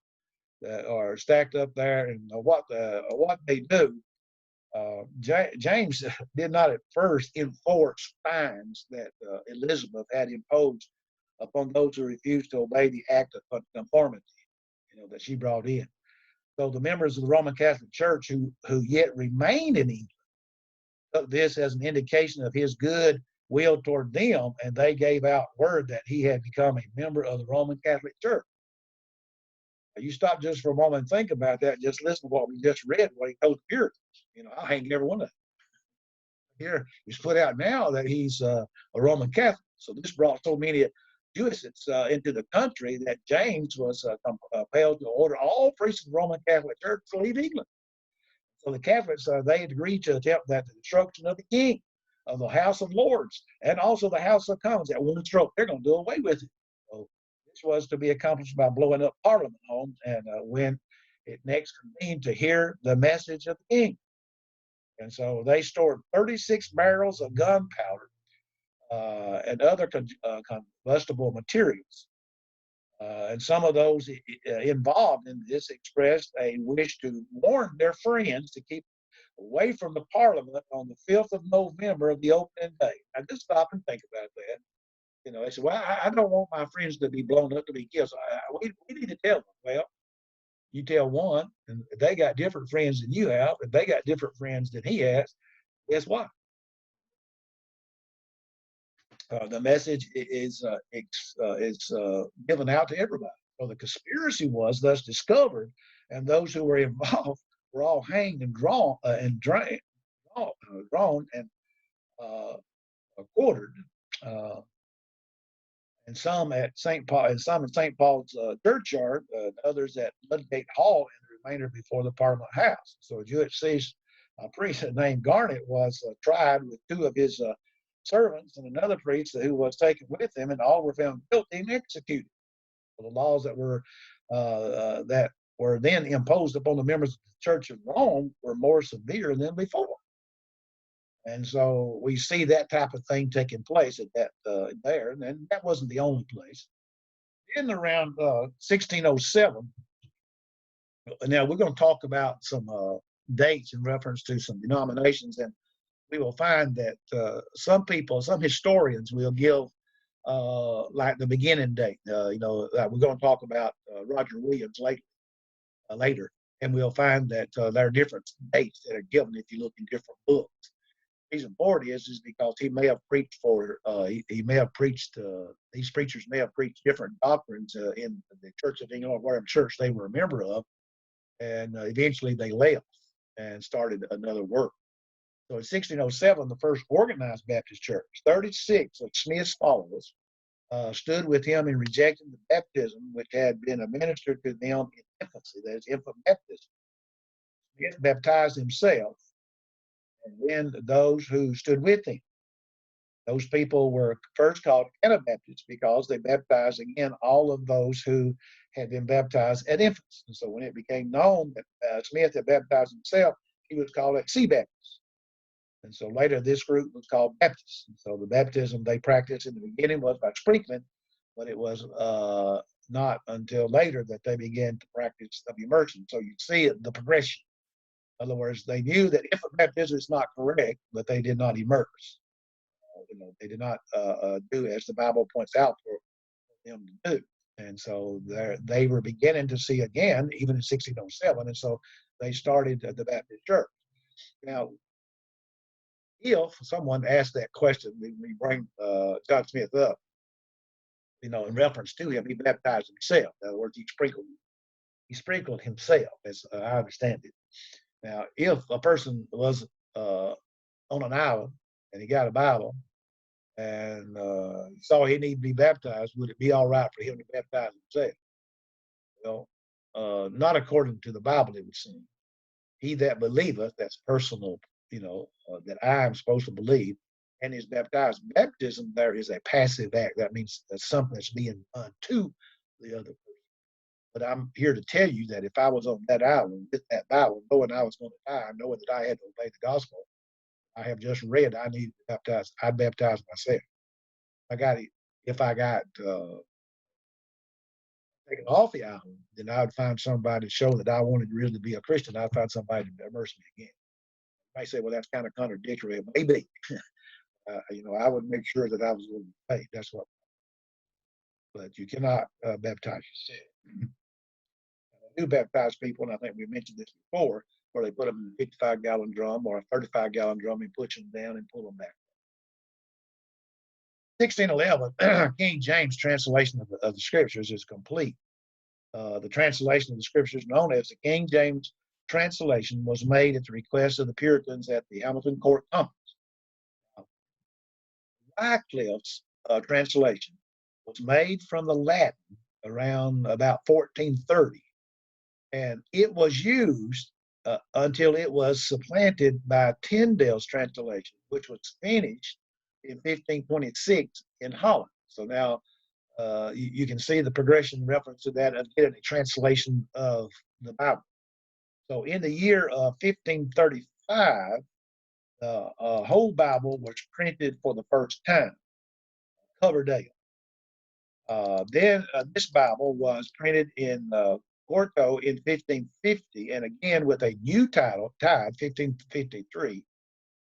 that are stacked up there, and what they do. James did not at first enforce fines that Elizabeth had imposed upon those who refused to obey the act of conformity, that she brought in. So the members of the Roman Catholic Church who yet remained in England took this as an indication of his good will toward them, and they gave out word that he had become a member of the Roman Catholic Church. Now, you stop just for a moment and think about that. Just listen to what we just read, what he told the Puritans. I'll hang every one of them. Here, it's put out now that he's a Roman Catholic. So this brought so many Jews into the country that James was compelled to order all priests of the Roman Catholic Church to leave England. So the Catholics, they had agreed to attempt that the destruction of the king, of the House of Lords, and also the House of Commons. At one stroke, they're going to do away with it. So this was to be accomplished by blowing up Parliament homes, and when it next convened to hear the message of the king. And so they stored 36 barrels of gunpowder and other combustible materials. And some of those involved in this expressed a wish to warn their friends to keep away from the Parliament on the 5th of November of the opening day. Now, just stop and think about that. You know, they said, well, I don't want my friends to be blown up, to be killed. So we need to tell them. Well, you tell one, and they got different friends than you have, and they got different friends than he has. Guess what? The message is given out to everybody. So the conspiracy was thus discovered, and those who were involved were all hanged and drawn and quartered, and some at St. Paul, and some in St. Paul's churchyard, others at Ludgate Hall, and the remainder before the Parliament House. So a Jewish priest named Garnet was tried with two of his servants and another priest who was taken with him, and all were found guilty and executed. So the laws that were then imposed upon the members of the Church of Rome were more severe than before. And so we see that type of thing taking place at that there, and that wasn't the only place. In around 1607, now we're going to talk about some dates in reference to some denominations, and we will find that some historians will give like the beginning date. We're going to talk about Roger Williams later, and we'll find that there are different dates that are given if you look in different books. The reason for it is because he may have preached he may have preached, these preachers may have preached different doctrines in the Church of England, or whatever church they were a member of, and eventually they left and started another work. So in 1607, the first organized Baptist church, 36 of Smith's followers stood with him in rejecting the baptism which had been administered to them in infancy, that is, infant baptism. Smith baptized himself, and then those who stood with him. Those people were first called Anabaptists because they baptized again all of those who had been baptized at infancy. And so when it became known that Smith had baptized himself, he was called a Sea Baptist. And so later this group was called Baptists. And so the baptism they practiced in the beginning was by sprinkling, but it was not until later that they began to practice of immersion. So you see the progression. In other words, they knew that infant baptism is not correct, but they did not immerse. They did not do as the Bible points out for them to do. And so they were beginning to see again, even in 1607, and so they started the Baptist church. Now, if someone asked that question, we bring John Smith up, in reference to him, he baptized himself. In other words, he sprinkled himself, as I understand it. Now, if a person was on an island and he got a Bible and saw he needed to be baptized, would it be all right for him to baptize himself? Well, not according to the Bible, it would seem. He that believeth, that's personal, that I am supposed to believe, and is baptized. Baptism there is a passive act. That means that's something that's being done to the other person. But I'm here to tell you that if I was on that island with that Bible, knowing I was going to die, knowing that I had to obey the gospel, I have just read I need to baptize. I'd baptize myself. If I got taken off the island, then I would find somebody to show that I wanted really to be a Christian. I'd find somebody to immerse me again. You might say, well, that's kind of contradictory. Maybe. I would make sure that I was going to pay. That's what. But you cannot baptize yourself. I do baptize people, and I think we mentioned this before, where they put them in a 55-gallon drum or a 35-gallon drum and push them down and pull them back. 1611, King James translation of the scriptures is complete. The translation of the scriptures known as the King James translation was made at the request of the Puritans at the Hamilton Court Conference. Wycliffe's translation was made from the Latin around about 1430, and it was used until it was supplanted by Tyndale's translation, which was finished in 1526 in Holland. So now you can see the progression reference to that of getting a translation of the Bible. So in the year of 1535, the whole Bible was printed for the first time, Coverdale. Then this Bible was printed in Porto in 1550, and again with a new title, tied 1553.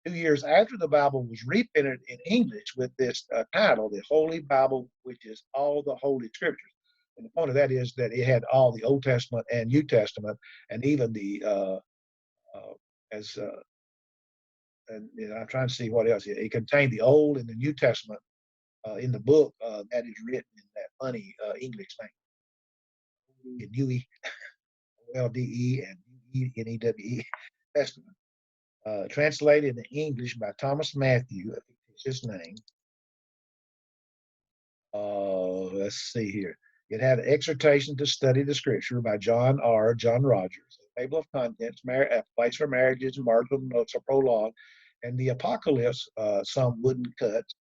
2 years after the Bible was reprinted in English with this title, the Holy Bible, which is all the Holy Scriptures. And the point of that is that it had all the Old Testament and New Testament, and even the as and you know, I'm trying to see what else. It contained the Old and the New Testament in the book that is written in that funny English language. Dewey, O-L-D-E, and N-E-W-E Testament. Translated into English by Thomas Matthew, I think it's his name. Let's see here. It had an exhortation to study the scripture by John Rogers, a table of contents, a place for marriages, marginal notes, a prologue, and the Apocalypse, some wooden cuts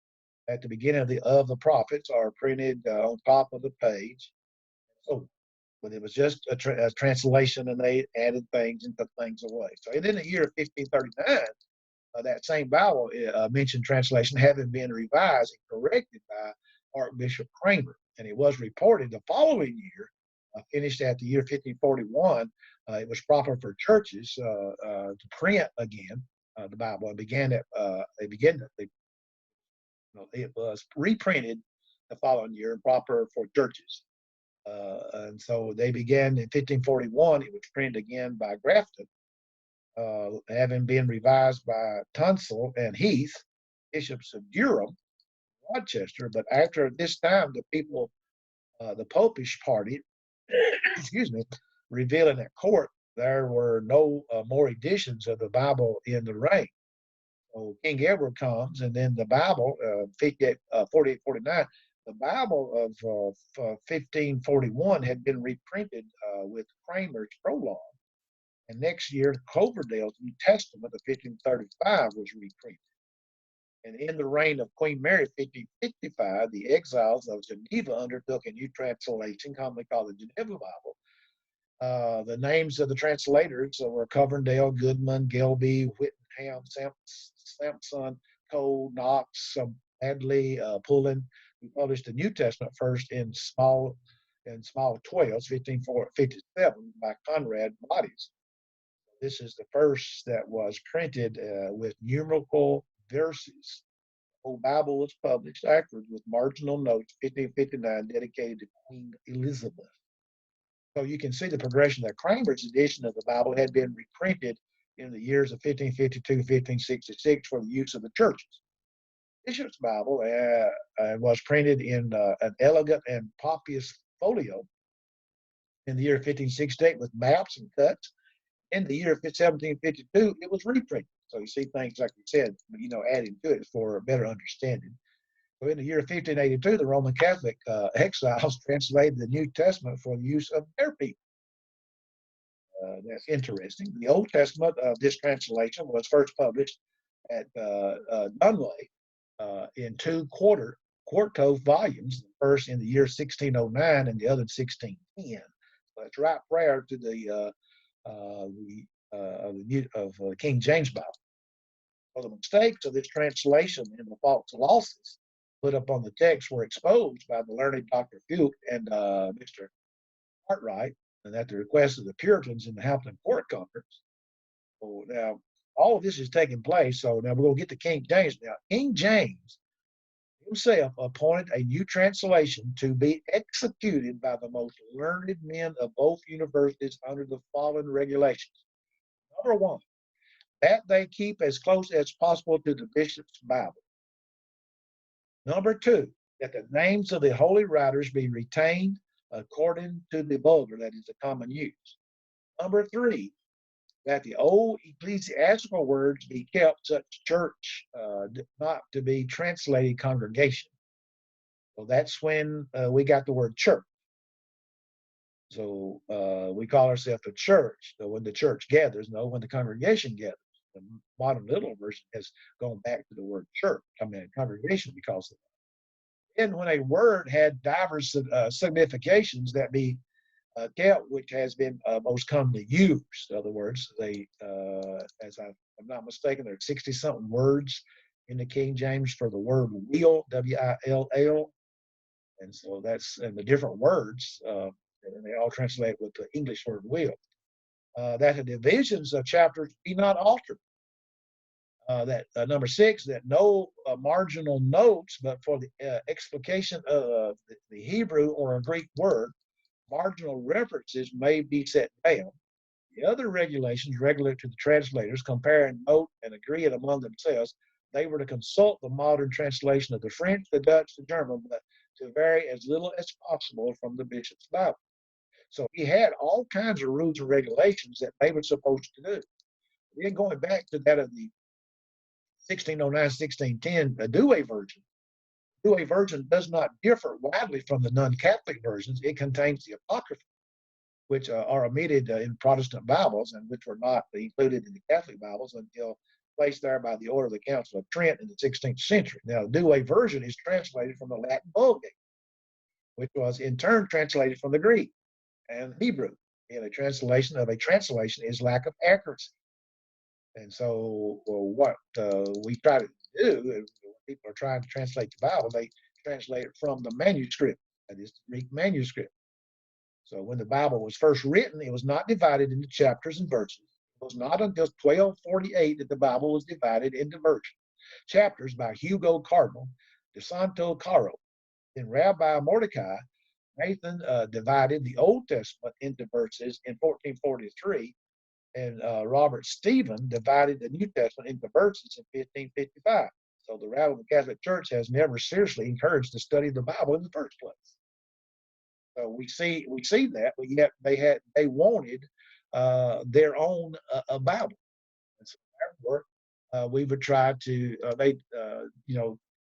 at the beginning of the prophets are printed on top of the page. So, but it was just a translation, and they added things and took things away. So, and in the year of 1539, that same Bible mentioned translation having been revised and corrected by Archbishop Kramer, and it was reported the following year, finished at the year 1541, it was proper for churches to print again the Bible, and it was reprinted the following year, proper for churches. And so they began in 1541. It was printed again by Grafton, having been revised by Tunstall and Heath, bishops of Durham, Rochester. But after this time, the people, the Popish party, excuse me, revealing at court there were no more editions of the Bible in the reign. So King Edward comes, and then the Bible, 4849, the Bible of 1541 had been reprinted with Kramer's prologue. And next year, Coverdale's New Testament of 1535 was reprinted. And in the reign of Queen Mary, 1555, the exiles of Geneva undertook a new translation, commonly called the Geneva Bible. The names of the translators were Coverdale, Goodman, Gelby, Whittingham, Sampson, Cole, Knox, Hadley, Pullen. We published the New Testament first in small 12s, 1557, by Conrad Bodies. This is the first that was printed with numerical verses. The whole Bible was published afterwards with marginal notes, 1559, dedicated to Queen Elizabeth. So you can see the progression that Kramer's edition of the Bible had been reprinted in the years of 1552, 1566 for the use of the churches. Bishop's Bible was printed in an elegant and copious folio in the year 1568 with maps and cuts. In the year 1752, it was reprinted. So you see things, like you said, adding to it for a better understanding. So in the year 1582, the Roman Catholic exiles translated the New Testament for the use of their people. That's interesting. The Old Testament of this translation was first published at Dunley in two quarto volumes, the first in the year 1609 and the other in 1610. So it's right prior to the King James Bible. So the mistakes of this translation and the false glosses put up on the text were exposed by the learned Dr. Fuke and Mr. Cartwright, and at the request of the Puritans in the Hampton Court Conference. So now all of this is taking place. So now we're going to get to King James. Now, King James himself appointed a new translation to be executed by the most learned men of both universities under the following regulations. Number one, that they keep as close as possible to the bishop's Bible. Number two, that the names of the holy writers be retained according to the vulgar, that is the common use. Number three, that the old ecclesiastical words be kept, such church not to be translated congregation. So that's when we got the word church. So we call ourselves a church. So when the church gathers, no, when the congregation gathers. The modern little version has gone back to the word church, congregation, because of that. And when a word had diverse significations, that be kept, which has been most commonly used. In other words, they, as I'm not mistaken, there are 60-something words in the King James for the word will, W-I-L-L. And so that's, and the different words, and they all translate with the English word will. That the divisions of chapters be not altered. That number 6, that no marginal notes, but for the explication of the Hebrew or a Greek word, marginal references may be set down. The other regulations regular to the translators, compare and note and agree it among themselves. They were to consult the modern translation of the French, the Dutch, the German, but to vary as little as possible from the bishop's Bible. So he had all kinds of rules and regulations that they were supposed to do. Then going back to that of the 1609, 1610 Douay version, Douay version does not differ widely from the non-Catholic versions. It contains the Apocrypha, which are omitted in Protestant Bibles and which were not included in the Catholic Bibles until placed there by the order of the Council of Trent in the 16th century. Now, the Douay version is translated from the Latin Vulgate, which was in turn translated from the Greek and Hebrew. And a translation of a translation is lack of accuracy. And so, what we try to do, when people are trying to translate the Bible, they translate it from the manuscript, that is the Greek manuscript. So when the Bible was first written, it was not divided into chapters and verses. It was not until 1248 that the Bible was divided into chapters by Hugo Cardinal de Santo Caro. Then Rabbi Mordecai Nathan divided the Old Testament into verses in 1443, and Robert Stephen divided the New Testament into verses in 1555. So the Radical Catholic Church has never seriously encouraged to study the Bible in the first place. So we see that, but yet they wanted their own Bible. And so therefore, we would try to they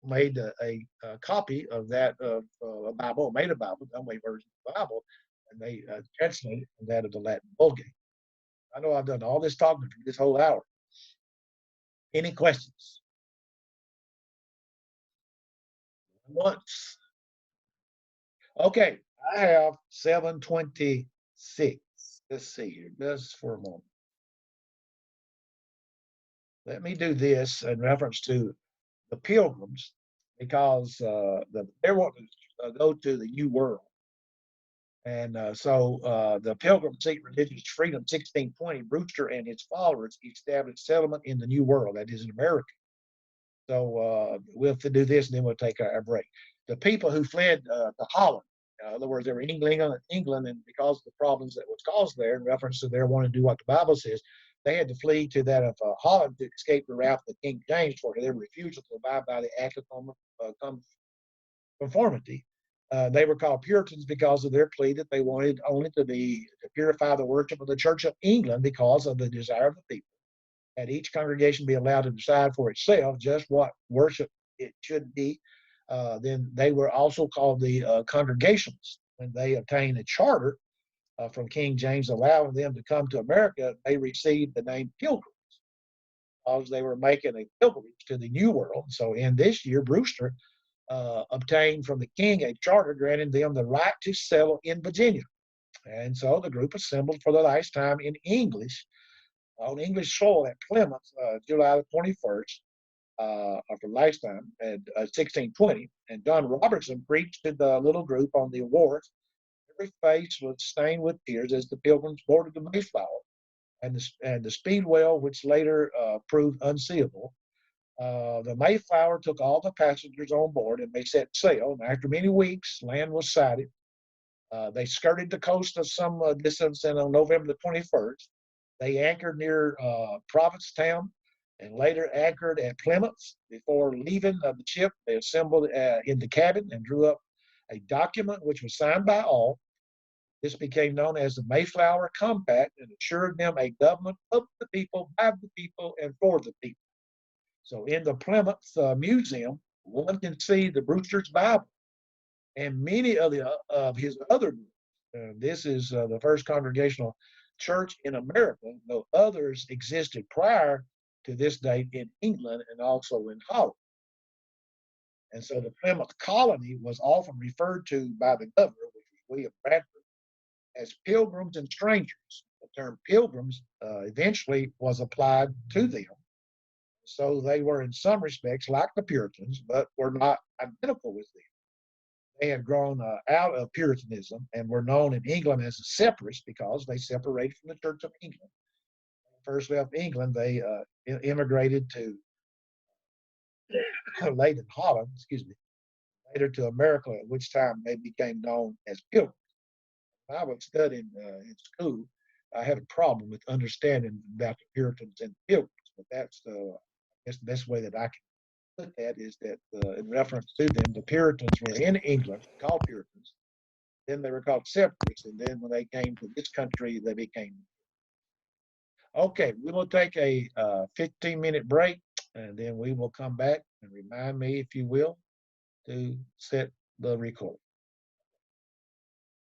made a copy of that of a Bible, made a Bible, Dunway version of the Bible, and they translated that of the Latin Vulgate. I know I've done all this talking for this whole hour. Any questions? Once. Okay, I have 726. Let's see here, just for a moment. Let me do this in reference to the Pilgrims, because they want to go to the New World. And so the Pilgrims Seek Religious Freedom, 1620, Brewster and his followers established settlement in the New World, that is in America. So we'll have to do this, and then we'll take our break. The people who fled to Holland, in other words, they were in England, and because of the problems that was caused there in reference to their wanting to do what the Bible says, they had to flee to that of Holland to escape the wrath of King James for their refusal to abide by the Act of Conformity. They were called Puritans because of their plea that they wanted only to purify the worship of the Church of England because of the desire of the people. And each congregation be allowed to decide for itself just what worship it should be. Then they were also called the Congregations. When they obtained a charter from King James allowing them to come to America, they received the name Pilgrims because they were making a pilgrimage to the New World. So in this year, Brewster obtained from the king a charter granting them the right to settle in Virginia. And so the group assembled for the last time in English, on English soil at Plymouth, July the 21st, for the last time, at 1620. And John Robertson preached to the little group on the wharf. Every face was stained with tears as the pilgrims boarded the Mayflower and the Speedwell, which later proved unseeable. The Mayflower took all the passengers on board and they set sail. And after many weeks, land was sighted. They skirted the coast of some distance, and on November the 21st, they anchored near Provincetown and later anchored at Plymouth. Before leaving the ship, they assembled in the cabin and drew up a document which was signed by all. This became known as the Mayflower Compact and assured them a government of the people, by the people, and for the people. So in the Plymouth Museum, one can see the Brewster's Bible and many of his other books. This is the first Congregational church in America, though others existed prior to this date in England and also in Holland. And so the Plymouth colony was often referred to by the governor, which was William Bradford, as pilgrims and strangers. The term pilgrims eventually was applied to them. So they were in some respects like the Puritans, but were not identical with them. They had grown out of Puritanism and were known in England as the separatists because they separated from the Church of England. First left England, they immigrated to later Holland, later to America, at which time they became known as pilgrims. When I was studying in school, I had a problem with understanding about the Puritans and pilgrims, but that's I guess the best way that I can put that is that in reference to them, the Puritans were in England, called Puritans, then they were called separatists, and then when they came to this country, they became. Okay, we will take a 15-minute break, and then we will come back and remind me, if you will, to set the record.